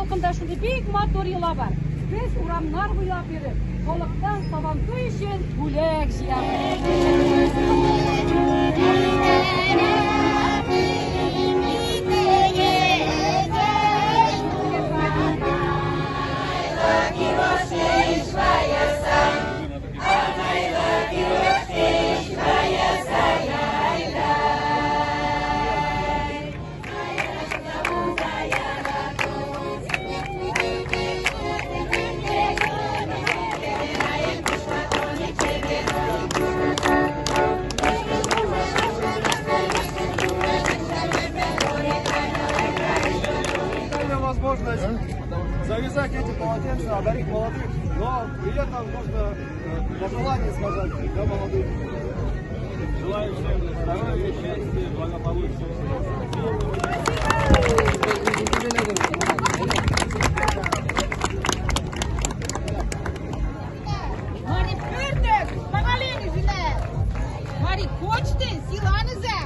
halkında şunday büyük motorlar var. Biz uğramlar boyab berip, halktan Sabantoy için bulak возможность завязать эти полотенца, одарить молодых, но при этом можно пожелание сказать, да, молодым. Желаю всем здоровья, счастья, благополучия. Mari pördük, bakalınızlar. Mari koçtun, silahınıza.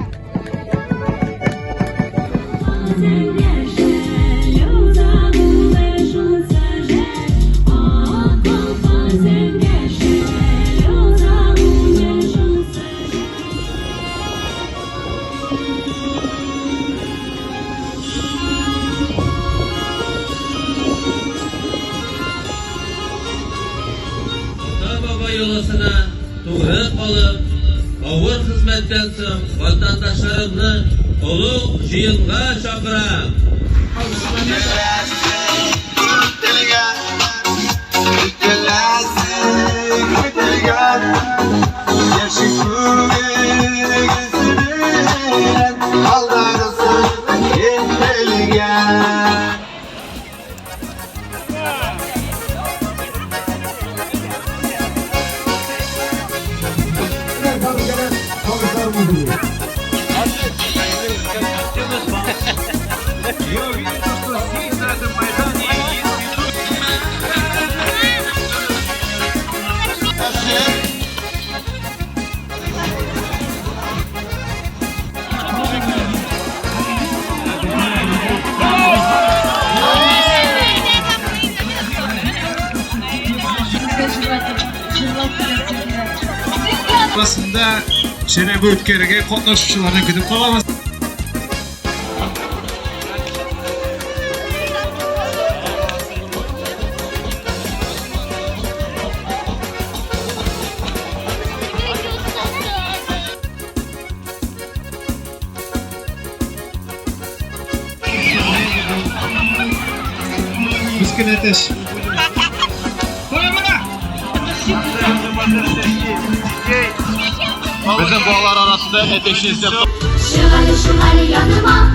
Baba yolasına doğru kalıp, ağır hizmetten so'ng vatandaşlarımni ulug' jiyinga chaqiram. Aslında sene bu ötkeriga qatnashuvchilarni kutib qolamiz. Bizga ateş. Bizim bağlar arasında ateşi Şımarı şımarı yanıma,